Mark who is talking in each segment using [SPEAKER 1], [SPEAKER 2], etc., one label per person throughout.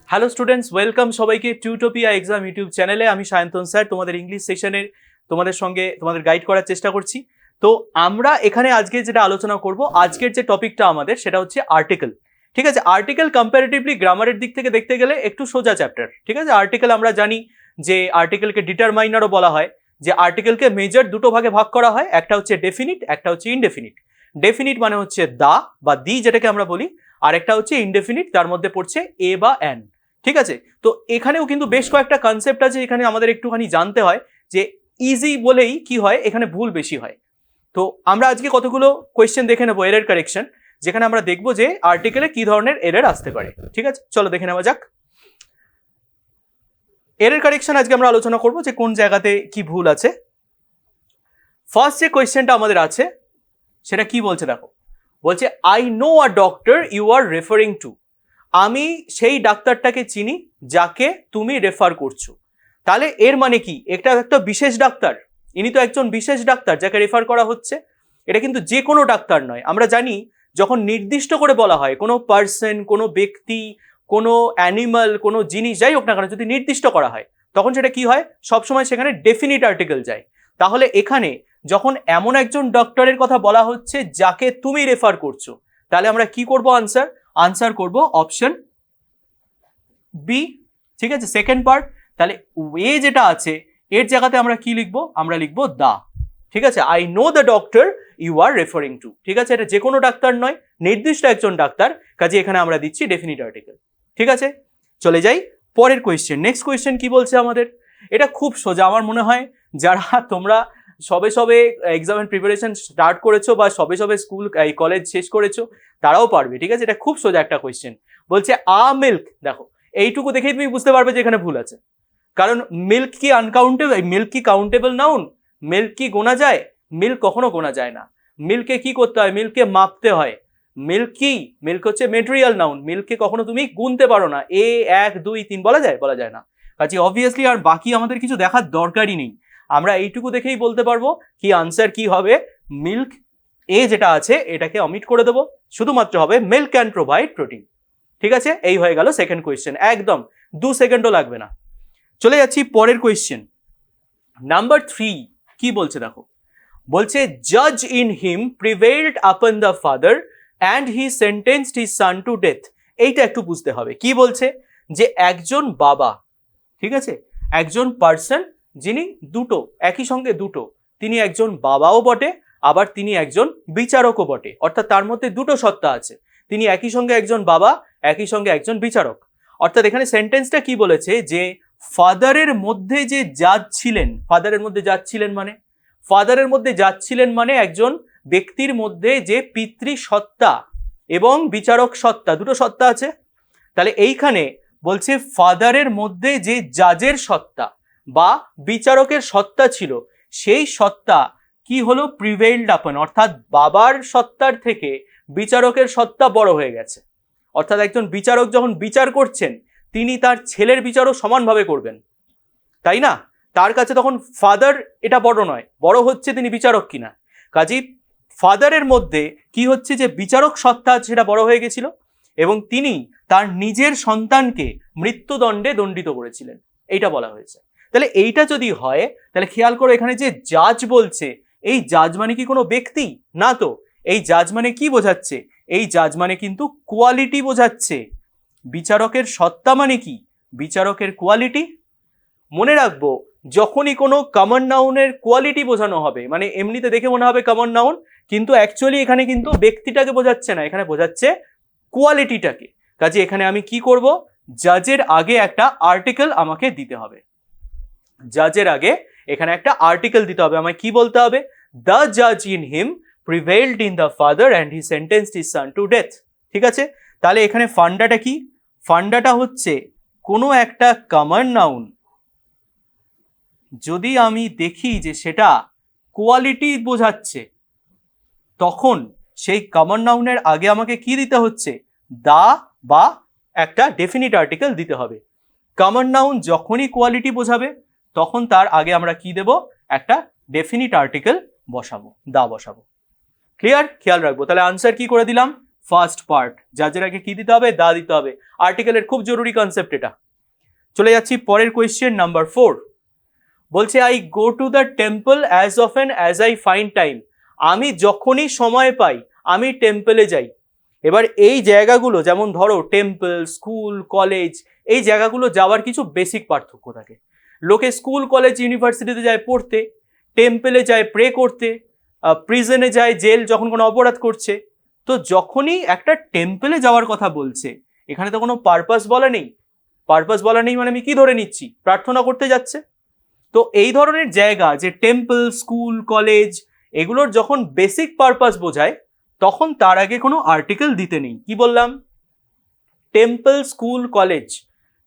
[SPEAKER 1] Hello students, welcome সবাইকে Tutopia exam YouTube চ্যানেলে। আমি সায়ন্তন স্যার তোমাদের ইংলিশ সেশনের তোমাদের সঙ্গে গাইড করার চেষ্টা করছি। তো আমরা এখানে আজকে যেটা আলোচনা করব, আজকের যে টপিকটা আমাদের সেটা হচ্ছে আর্টিকেল। ঠিক আছে, আর্টিকেল কম্পারেটিভলি গ্রামারের দিক থেকে দেখতে গেলে একটু সোজা চ্যাপ্টার। ঠিক আছে, আর্টিকেল আমরা জানি যে আর্টিকেলকে ডিটারমাইনারও বলা হয়, যে আর্টিকেলকে মেজর দুটো ভাগে ভাগ করা হয়, একটা হচ্ছে ডেফিনিট, একটা হচ্ছে ইনডেফিনিট। ডেফিনিট মানে হচ্ছে দা বা দি যেটাকে আমরা বলি, আর একটা হচ্ছে ইনডেফিনিট, তার মধ্যে পড়ছে এ বা অ্যান। ঠিক আছে, তো এখানেও কিন্তু বেশ কয়েকটা কনসেপ্ট আছে, এখানে আমাদের একটুখানি জানতে হয় যে ইজি বলেই কি হয়, এখানে ভুল বেশি হয়। তো আমরা আজকে কতগুলো কোয়েশ্চেন দেখে নেবো এরর কারেকশন, যেখানে আমরা দেখবো যে আর্টিকেলে কি ধরনের এরর আসতে পারে। ঠিক আছে, চলো দেখে নেওয়া যাক। এরর কারেকশন আজকে আমরা আলোচনা করবো যে কোন জায়গাতে কি ভুল আছে। ফার্স্ট যে কোয়েশ্চেনটা আমাদের আছে সেটা কি বলছে দেখো, বলছে I know a doctor you are referring to. আমি সেই ডাক্তারটাকে চিনি যাকে তুমি রেফার করছো। তাহলে এর মানে কি, এটা একটা বিশেষ ডাক্তার, ইনি তো একজন বিশেষ ডাক্তার যাকে রেফার করা হচ্ছে। এটা কিন্তু যে কোনো ডাক্তার নয়। আমরা জানি যখন নির্দিষ্ট করে বলা হয় কোনো পার্সন, কোনো ব্যক্তি, কোনো অ্যানিমাল, কোনো জিনিস যাই হোক না কেন, যদি নির্দিষ্ট করা হয় তখন সেটা কি হয়, সবসময় সেখানে ডেফিনিট আর্টিকেল যায়। তাহলে এখানে যখন এমন একজন ডক্টরের কথা বলা হচ্ছে যাকে তুমি রেফার করছো, তাহলে আমরা কি করব, আনসার করব অপশন বি। ঠিক আছে, সেকেন্ড পার্ট। তাহলে ওয়ে যেটা আছে এর জায়গাতে আমরা কি লিখবো, আমরা লিখবো দা। ঠিক আছে, I know the doctor you are referring to. ঠিক আছে, এটা যে কোনো ডাক্তার নয়, নির্দিষ্ট একজন ডাক্তার, কাজে এখানে আমরা দিচ্ছি ডেফিনিট আর্টিকেল। ঠিক আছে, চলে যাই পরের কোয়েশ্চেন। নেক্সট কোয়েশ্চেন কি বলছে আমাদের, এটা খুব সোজা আমার মনে হয়। যারা তোমরা সবে সবে এক্সামের প্রিপারেশন স্টার্ট করেছো বা সবে সবে স্কুল কলেজ শেষ করেছো, তারাও পারবে। ঠিক আছে, এটা খুব সোজা একটা কোয়েশ্চেন। বলছে আ মিল্ক, দেখো এইটুকু দেখেই তুমি বুঝতে পারবে যে এখানে ভুল আছে। কারণ মিল্ক কি আনকাউন্টেবল, মিল্ক কি কাউন্টেবল নাউন? মিল্ক কি গোনা যায়? মিল্ক কখনো গোনা যায় না। মিল্ককে কি করতে হয়, মিল্ককে মাপতে হয়। মিল্ক কি, মিল্ক হচ্ছে মেটেরিয়াল নাউন, মিল্ককে কখনো তুমি গুনতে পারো না। 1 2 3 বলা যায়, বলা যায় না। কাজে অবভিয়াসলি আর বাকি আমাদের কিছু দেখার দরকারই নেই, আমরা এইটুকু দেখেই বলতে পারবো কি আনসার কি হবে। মিল্ক এ যেটা আছে এটাকে অমিট করে দেবো, শুধুমাত্র হবে মিল্ক ক্যান প্রোভাইড প্রোটিন। ঠিক আছে, এই হয়ে গেল সেকেন্ড কোয়েশ্চেন, একদম 2 সেকেন্ডও লাগবে না। চলে যাচ্ছি পরের কোয়েশ্চেন নাম্বার 3। কি বলছে দেখো, বলছে জাজ in him prevailed upon the father and he sentenced his son to death. এইটা একটু বুঝতে হবে। কি বলছে, যে একজন বাবা, ঠিক আছে, একজন পার্সন যিনি দুটো, একই সঙ্গে দুটো, তিনি একজন বাবাও বটে, আবার তিনি একজন বিচারকও বটে। অর্থাৎ তার মধ্যে দুটো সত্তা আছে, তিনি একই সঙ্গে একজন বাবা, একই সঙ্গে একজন বিচারক। অর্থাৎ এখানে সেন্টেন্সটা কি বলেছে, যে ফাদারের মধ্যে যে জাজ ছিলেন, ফাদারের মধ্যে জাজ ছিলেন মানে, ফাদারের মধ্যে জাজ ছিলেন মানে একজন ব্যক্তির মধ্যে যে পিতৃ সত্তা এবং বিচারক সত্তা, দুটো সত্তা আছে। তাহলে এইখানে বলছে ফাদারের মধ্যে যে জাজের সত্তা বা বিচারকের সত্তা ছিল, সেই সত্তা কি হলো, প্রিভেইলড আপন, অর্থাৎ বাবার সত্তার থেকে বিচারকের সত্তা বড় হয়ে গেছে। অর্থাৎ একজন বিচারক যখন বিচার করছেন, তিনি তার ছেলের বিচারও সমানভাবে করবেন, তাই না? তার কাছে তখন ফাদার এটা বড় নয়, বড় হচ্ছে তিনি বিচারক কিনা। কাজেই ফাদারের মধ্যে কি হচ্ছে, যে বিচারক সত্তা সেটা বড় হয়ে গেছিল, এবং তিনি তার নিজের সন্তানকে মৃত্যুদণ্ডে দণ্ডিত করেছিলেন, এইটা বলা হয়েছে। তাহলে এইটা যদি হয়, তাহলে খেয়াল করো এখানে যে জাজ বলছে, এই জাজ মানে কি কোনো ব্যক্তি না তো। এই জাজ মানে কি বোঝাচ্ছে, এই জাজ মানে কিন্তু কোয়ালিটি বোঝাচ্ছে। বিচারকের সত্তা মানে কি, বিচারকের কোয়ালিটি। মনে রাখবো, যখনই কোনো কমন নাউনের কোয়ালিটি বোঝানো হবে, মানে এমনিতে দেখে মনে হবে কমন নাউন, কিন্তু অ্যাকচুয়ালি এখানে কিন্তু ব্যক্তিটাকে বোঝাচ্ছে না, এখানে বোঝাচ্ছে কোয়ালিটিটাকে। কাজে এখানে আমি কি করব, জাজের আগে একটা আর্টিকেল আমাকে দিতে হবে। জাজের আগে এখানে একটা আর্টিকেল দিতে হবে। আমায় কি বলতে হবে, দ্য জাজ in him prevailed in the father and he sentenced his son to death. ঠিক আছে, তাহলে এখানে ফান্ডাটা কি, ফান্ডাটা হচ্ছে কোনো একটা কমন নাউন যদি আমি দেখি যে সেটা কোয়ালিটি বোঝাচ্ছে, তখন সেই কমন নাউনের আগে আমাকে কি দিতে হচ্ছে, দা বা একটা ডেফিনিট আর্টিকেল দিতে হবে। কমন নাউন যখনই কোয়ালিটি বোঝাবে, তখন তার আগে আমরা কি দেব, একটা ডেফিনিট আর্টিকেল বসাবো, দা বসাবো। ক্লিয়ার, খেয়াল রাখবো। তাহলে আনসার কি করে দিলাম, ফার্স্ট পার্ট। যার আগে কি দিতে হবে? দা দিতে হবে। আর্টিকেলের খুব জরুরি কনসেপ্ট এটা। চলে যাচ্ছি পরের কোয়েশ্চেন নাম্বার 4। বলছে I go to the temple as often as I find time. আমি যখনই সময় পাই আমি টেম্পলে যাই। এবার এই জায়গাগুলো যেমন ধরো টেম্পল, স্কুল, কলেজ, এই জায়গাগুলো যাওয়ার কিছু বেসিক পার্থক্য থাকে। লোকে স্কুল, কলেজ, ইউনিভার্সিটিতে যায় পড়তে, টেম্পলে যায় প্রে করতে, প্রিজনে যায় জেল যখন কোনো অপরাধ করছে। তো যখনই একটা টেম্পলে যাওয়ার কথা বলছে, এখানে তো কোনো পারপাস বলা নেই। পারপাস বলা নেই মানে আমি কি ধরে নিচ্ছি? প্রার্থনা করতে যাচ্ছে। তো এই ধরনের জায়গা যে টেম্পল, স্কুল, কলেজ, এগুলোর যখন বেসিক পারপাস বোঝায় তখন তার আগে কোনো আর্টিকেল দিতে নেই। কি বললাম? টেম্পল, স্কুল, কলেজ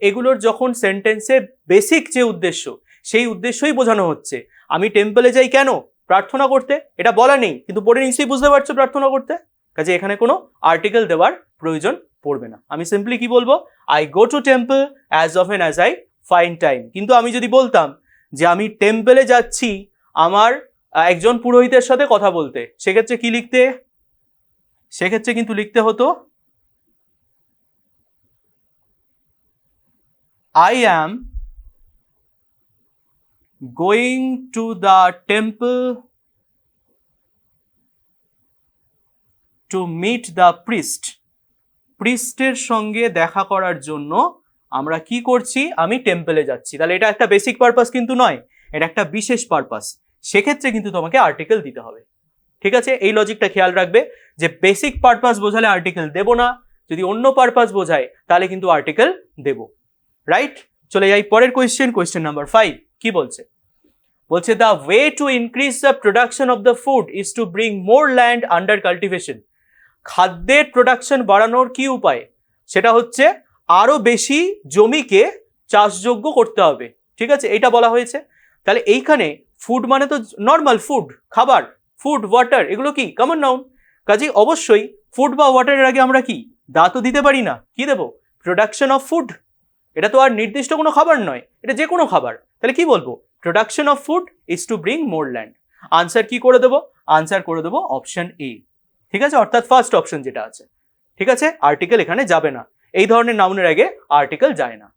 [SPEAKER 1] এগুলোর যখন সেন্টেন্সে বেসিক যে উদ্দেশ্য, সেই উদ্দেশ্যই বোঝানো হচ্ছে। আমি টেম্পলে যাই কেন? প্রার্থনা করতে। এটা বলা নেই, কিন্তু পড়ে নিশ্চয়ই বুঝতে পারছো প্রার্থনা করতে। কাজে এখানে কোনো আর্টিকেল দেওয়ার প্রয়োজন পড়বে না। আমি সিম্পলি কি বলবো? I go to temple as often as I find time. কিন্তু আমি যদি বলতাম যে আমি টেম্পলে যাচ্ছি আমার একজন পুরোহিতের সাথে কথা বলতে, সেক্ষেত্রে কি লিখতে? সেক্ষেত্রে কিন্তু লিখতে হতো I am going to the temple to meet the priest. প্রিস্টের সঙ্গে দেখা করার জন্য আমরা কি করছি? আমি টেম্পলে যাচ্ছি। তাহলে এটা একটা বেসিক পারপাস কিন্তু নয়, এটা একটা বিশেষ পারপাস। সেক্ষেত্রে কিন্তু তোমাকে আর্টিকেল দিতে হবে। ঠিক আছে? এই লজিকটা খেয়াল রাখবে যে বেসিক পারপাস বোঝালে আর্টিকেল দেব না, যদি অন্য পারপাস বোঝায় তাহলে কিন্তু আর্টিকেল দেব। রাইট? চলে যাই পরের কোয়েশ্চেন নাম্বার 5। কি বলছে? বলছে the way to increase the production of the food is to bring more land under cultivation. খাদ্যের প্রোডাকশন বাড়ানোর কি উপায়? সেটা হচ্ছে আরো বেশি জমিকে চাষযোগ্য করতে হবে। ঠিক আছে? এটা বলা হয়েছে। তাহলে এইখানে ফুড মানে তো নর্মাল ফুড, খাবার, ফুড, ওয়াটার, এগুলো কি কমন নাউন। কাজেই অবশ্যই ফুড বা ওয়াটারের আগে আমরা কি দা তো দিতে পারি না। কি দেবো? Production of food. এটা তো আর নির্দিষ্ট কোনো খাবার নয়, এটা যে কোনো খাবার। তাহলে কি বলবো? Production of food is to bring more land. Answer কি করে দেবো? আনসার করে দেবো অপশন এ। ঠিক আছে? অর্থাৎ ফার্স্ট অপশন যেটা আছে। ঠিক আছে? আর্টিকেল এখানে যাবে না। এই ধরনের নাউনের আগে আর্টিকেল যায় না।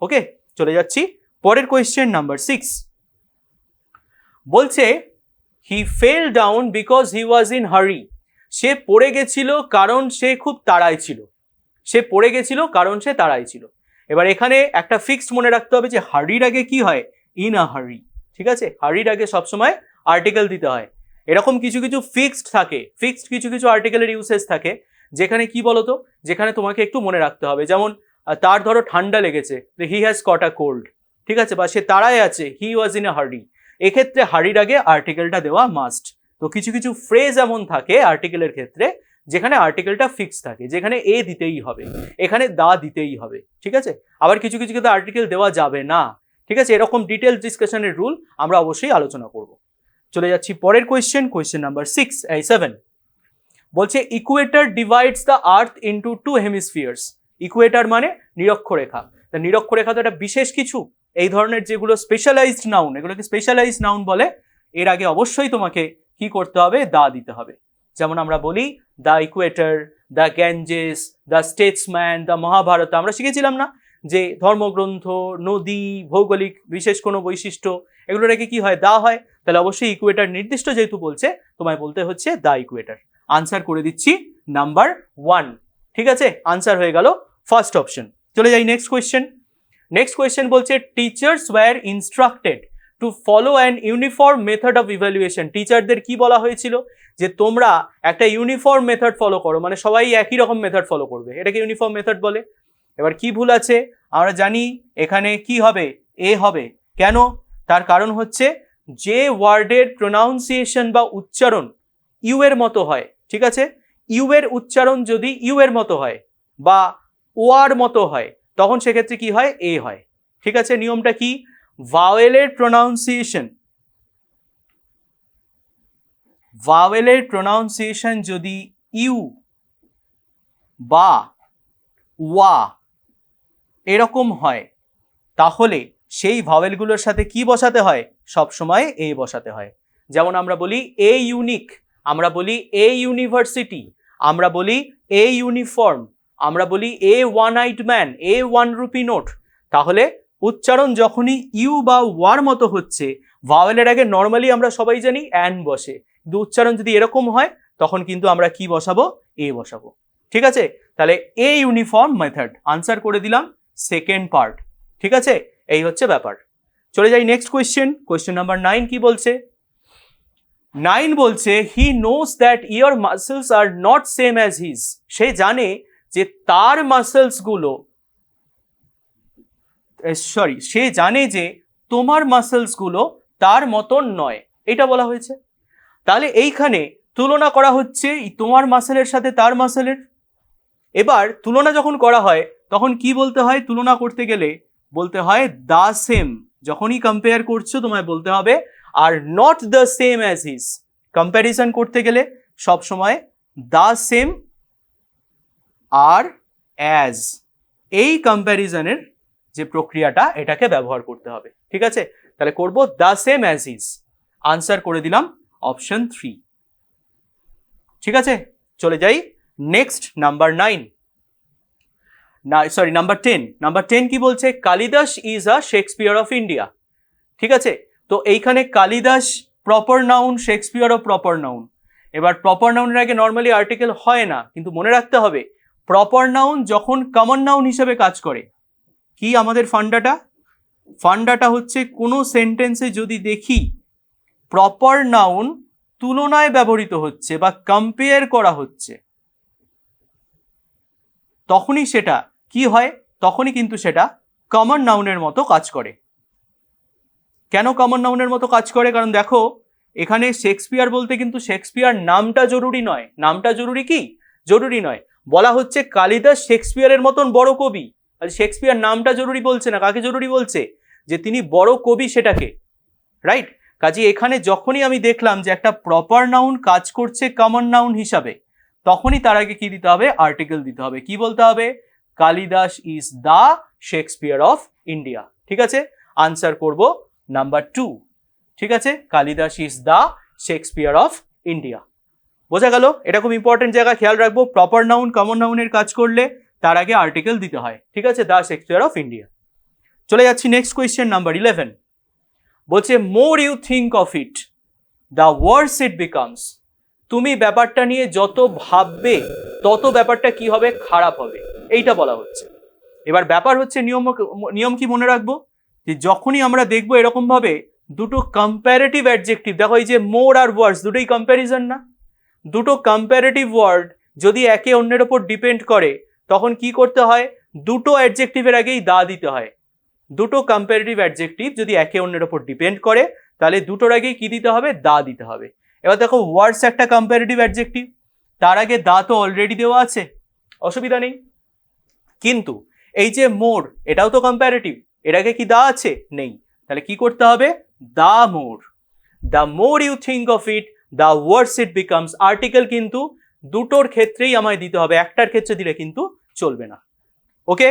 [SPEAKER 1] ওকে, চলে যাচ্ছি পরের কোয়েশ্চেন নাম্বার 6। বলছে he fell down because he was in hurry. সে পড়ে গেছিল কারণ সে খুব তাড়ায় ছিল। সে পড়ে গেছিল কারণ সে তাড়ায় ছিল। এবার এখানে একটা ফিক্সড মনে রাখতে হবে যে হারির আগে কি হয়? ইন আ হারি। ঠিক আছে? হারির আগে সবসময় আর্টিকেল দিতে হয়। এরকম কিছু কিছু ফিক্সড থাকে, ফিক্সড কিছু কিছু আর্টিকেলের ইউসেজ থাকে যেখানে কি বলতো, যেখানে তোমাকে একটু মনে রাখতে হবে। যেমন তার ধরো ঠান্ডা লেগেছে, he has caught a cold. ঠিক আছে? বা সে তাড়ায় আছে, হি ওয়াজ ইন আ হারি। এক্ষেত্রে হারির আগে আর্টিকেলটা দেওয়া মাস্ট। তো কিছু কিছু ফ্রেজ এমন থাকে আর্টিকেলের ক্ষেত্রে যেখানে আর্টিকেলটা ফিক্স থাকে, যেখানে এ দিতেই হবে, এখানে দা দিতেই হবে। ঠিক আছে? আবার কিছু কিছু ক্ষেত্রে আর্টিকেল দেওয়া যাবে না। ঠিক আছে? এরকম ডিটেল ডিসকাশনের রুল আমরা অবশ্যই আলোচনা করব। চলে যাচ্ছি পরের কোয়েশ্চেন নাম্বার 7। বলছে equator divides the earth into 2 hemispheres. Equator মানে নিরক্ষরেখা। তা নিরক্ষরেখা তো একটা বিশেষ কিছু। এই ধরনের যেগুলো স্পেশালাইজড নাউন, এগুলোকে স্পেশালাইজড নাউন বলে। এর আগে অবশ্যই তোমাকে কি করতে হবে? দা দিতে হবে। যেমন আমরা বলি the equator, the Ganges, the Statesman, the Mahabharata. আমরা শিখেছিলাম না যে ধর্মগ্রন্থ, নদী, ভৌগোলিক বিশেষ কোনো বৈশিষ্ট্য, এগুলোর আগে কি হয়? দা হয়। তাহলে অবশ্যই ইকুয়েটর নির্দিষ্ট যেহেতু বলছে, তোমায় বলতে হচ্ছে দ্য ইকুয়েটর। আনসার করে দিচ্ছি নাম্বার 1। ঠিক আছে? আনসার হয়ে গেল ফার্স্ট অপশন। চলে যাই নেক্সট কোয়েশ্চেন। নেক্সট কোয়েশ্চেন বলছে teachers wire instructed to follow an uniform method of evaluation. টিচারদের কি বলা হয়েছিল? যে তোমরা একটা ইউনিফর্ম মেথড ফলো করো, মানে সবাই একই রকম মেথড ফলো করবে, এটাকে ইউনিফর্ম মেথড বলে। এবার কি ভুল আছে? আমরা জানি এখানে কি হবে? এ হবে। কেন? তার কারণ হচ্ছে যে ওয়ার্ডের প্রোনাউন্সিয়েশন বা উচ্চারণ ইউ এর মতো হয়, ঠিক আছে, ইউ এর উচ্চারণ যদি ইউ এর মতো হয় বা ওয়ার মতো হয় তখন সেক্ষেত্রে কি হয়? এ হয়। ঠিক আছে? নিয়মটা কি? ভাওয়েলের প্রোনাউন্সিয়েশন যদি ইউ বা ওয়া এরকম হয় তাহলে সেই ভাওয়েলগুলোর সাথে কি বসাতে হয়? সবসময় এ বসাতে হয়। যেমন আমরা বলি এ ইউনিক, আমরা বলি এ ইউনিভার্সিটি, আমরা বলি এ ইউনিফর্ম, আমরা বলি এ ওয়ান আইড ম্যান, এ 1 রুপি নোট। তাহলে উচ্চারণ যখনই ইউ বা ওয়ার মতো হচ্ছে, ভাওয়েলের আগে নর্মালি আমরা সবাই জানি অ্যান বসে, কিন্তু উচ্চারণ যদি এরকম হয় তখন কিন্তু আমরা কি বসাবো? এ বসাবো। ঠিক আছে, তাহলে এ ইউনিফর্ম মেথড আনসার করে দিলাম সেকেন্ড পার্ট। ঠিক আছে, এই হচ্ছে ব্যাপার। চলে যাই নেক্সট কোয়েশ্চেন নাম্বার 9 কি বলছে? 9 বলছে he knows that your muscles are not same as his. সে জানে যে তার মাসেলস গুলো, সে জানে যে তোমার মাসেলস গুলো তার মতন নয়, এটা বলা হয়েছে। তাহলে এইখানে তুলনা করা হচ্ছে তোমার মাসেলের সাথে তার মাসেলের। এবার তুলনা যখন করা হয় তখন কি বলতে হয়? তুলনা করতে গেলে বলতে হয় দা সেম। যখনই কম্পেয়ার করছো তোমায় বলতে হবে are not the same as his. Comparison করতে গেলে সব সময় দা সেম আর অ্যাজ, এই কম্প্যারিজনের যে প্রক্রিয়াটা এটাকে ব্যবহার করতে হবে। ঠিক আছে, তাহলে করব the same as his. Answer করে দিলাম অপশন 3। ঠিক আছে, চলে যাই নেক্সট নাম্বার 9, নাম্বার 10। নাম্বার 10 কি বলছে? Kalidas is a Shakespeare of India. ঠিক আছে, তো এইখানে কালিদাস প্রপার নাউন, শেক্সপিয়ারও প্রপার নাউন। এবার প্রপার নাউনের আগে নর্মালি আর্টিকেল হয় না, কিন্তু মনে রাখতে হবে প্রপার নাউন যখন কমন নাউন হিসেবে কাজ করে, কি আমাদের ফান্ডাটা হচ্ছে কোনো সেন্টেন্সে যদি দেখি প্রপার নাউন তুলনায় ব্যবহৃত হচ্ছে বা কম্পেয়ার করা হচ্ছে, তখনই সেটা কি হয়? তখনই কিন্তু সেটা কমন নাউনের মতো কাজ করে। কেন কমন নাউনের মতো কাজ করে? কারণ দেখো এখানে শেক্সপিয়ার বলতে কিন্তু শেক্সপিয়ার নামটা জরুরি নয়। নামটা জরুরি কি? জরুরি নয়। বলা হচ্ছে কালিদাস শেক্সপিয়ারের মতন বড় কবি, আর শেক্সপিয়ার নামটা জরুরি বলছে না। কাকে জরুরি বলছে? যে তিনি বড় কবি সেটাকে, রাইট? কাজে এখানে যখনই আমি দেখলাম যে একটা প্রপার নাউন কাজ করছে কমন নাউন হিসাবে, তখনই তার আগে কি দিতে হবে? আর্টিকেল দিতে হবে। কি বলতে হবে? Kalidas is the Shakespeare of India. ঠিক আছে, আনসার করব নাম্বার 2। ঠিক আছে, Kalidas is the Shakespeare of India. বোঝা গেল? এটা খুব ইম্পর্টেন্ট জায়গা, খেয়াল রাখবো। প্রপার নাউন কমন নাউনের কাজ করলে তার আগে আর্টিকেল দিতে হয়। ঠিক আছে, দা শেক্সপিয়ার অফ ইন্ডিয়া। চলে যাচ্ছি নেক্সট কোয়েশ্চেন নাম্বার 11। বলছে more you think of it the worse it becomes. তুমি ব্যাপারটা নিয়ে যত ভাববে তত ব্যাপারটা কি হবে? খারাপ হবে, এইটা বলা হচ্ছে। এবার ব্যাপার হচ্ছে নিয়ম কি মনে রাখবো? যে যখনই আমরা দেখবো এরকম ভাবে দুটো কম্প্যারেটিভ অ্যাডজেক্টিভ, দেখো এই যে মোর আর ওয়ার্স দুটোই কম্প্যারিজন না? দুটো কম্প্যারেটিভ ওয়ার্ড যদি একে অন্যের ওপর ডিপেন্ড করে তখন কি করতে হয়? দুটো অ্যাডজেক্টিভের আগেই দা দিতে হয়। দুটো কম্প্যারেটিভ অ্যাডজেক্টিভ যদি একে অন্যের ওপর ডিপেন্ড করে তাহলে দুটোর আগেই কি দিতে হবে? দা দিতে হবে। এবার দেখো ওয়ার্ডস একটা কম্প্যারেটিভ অ্যাডজেক্টিভ, তার আগে দা তো অলরেডি দেওয়া আছে, অসুবিধা নেই। কিন্তু এই যে মোর, এটাও তো কম্প্যারেটিভ, এর আগে কি দা আছে? নেই। তাহলে কি করতে হবে? The more. The more you think of it the worse it becomes. Article কিন্তু দুটোর ক্ষেত্রেই আমায় দিতে হবে, একটার ক্ষেত্রে দিলে কিন্তু চলবে না। ওকে,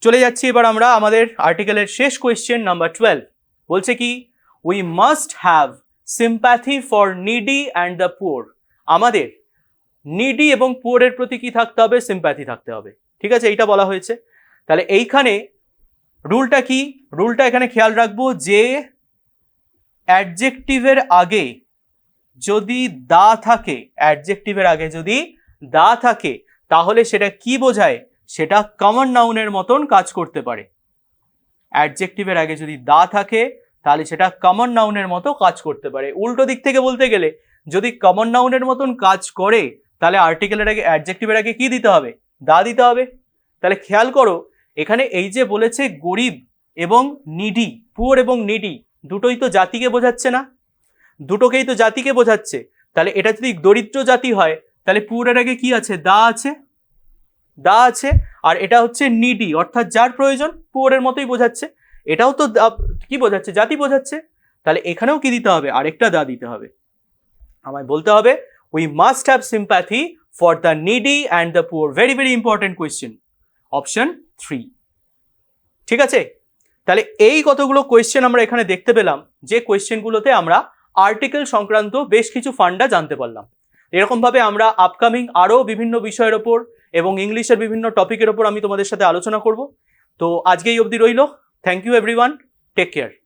[SPEAKER 1] চলে যাচ্ছি এবার আমরা আমাদের আর্টিকেলের শেষ কোয়েশ্চেন নাম্বার 12। বলছে কি? We must have sympathy for needy and the poor. আমাদের নিডি এবং পুয়ারের প্রতি কি থাকতে হবে? সিম্প্যাথি থাকতে হবে। ঠিক আছে, এইটা বলা হয়েছে। তাহলে এইখানে রুলটা কি? রুলটা এখানে খেয়াল রাখবো যে অ্যাডজেক্টিভের আগে যদি দা থাকে, অ্যাডজেক্টিভের আগে যদি দা থাকে তাহলে সেটা কি বোঝায়? সেটা কমন নাউনের মতন কাজ করতে পারে। অ্যাডজেক্টিভের আগে যদি দা থাকে তাহলে সেটা কমন নাউনের মতো কাজ করতে পারে। উল্টো দিক থেকে বলতে গেলে যদি কমন নাউনের মতন কাজ করে তাহলে আর্টিকেলের আগে, অ্যাডজেক্টিভের আগে কি দিতে হবে? দা দিতে হবে। তাহলে খেয়াল করো এখানে এই যে বলেছে গরিব এবং নিডি, পুয়ার এবং নিডি দুটোই তো জাতিকে বোঝাচ্ছে না? দুটোকেই তো জাতিকে বোঝাচ্ছে। তাহলে এটা যদি দরিদ্র জাতি হয় তাহলে পুয়ারের আগে কি আছে? দা আছে, দা আছে। আর এটা হচ্ছে নিডি অর্থাৎ যার প্রয়োজন, পুয়ারের মতোই বোঝাচ্ছে। এটাও তো কি বোঝাচ্ছে? জাতি বোঝাচ্ছে। তাহলে এখানেও কি দিতে হবে? আরেকটা দা দিতে হবে। আমায় বলতে হবে we must have sympathy for the needy and the poor. Very very important question, option 3। ঠিক আছে, তাহলে এই কতগুলো কোয়েশ্চেন আমরা এখানে দেখতে পেলাম, যে কোয়েশ্চেনগুলোতে আমরা আর্টিকেল সংক্রান্ত বেশ কিছু ফান্ডা জানতে পারলাম। এরকমভাবে আমরা আপকামিং আরও বিভিন্ন বিষয়ের ওপর এবং ইংলিশের বিভিন্ন টপিকের ওপর আমি তোমাদের সাথে আলোচনা করব। তো আজকে এই অবধি রইল। Thank you everyone, take care.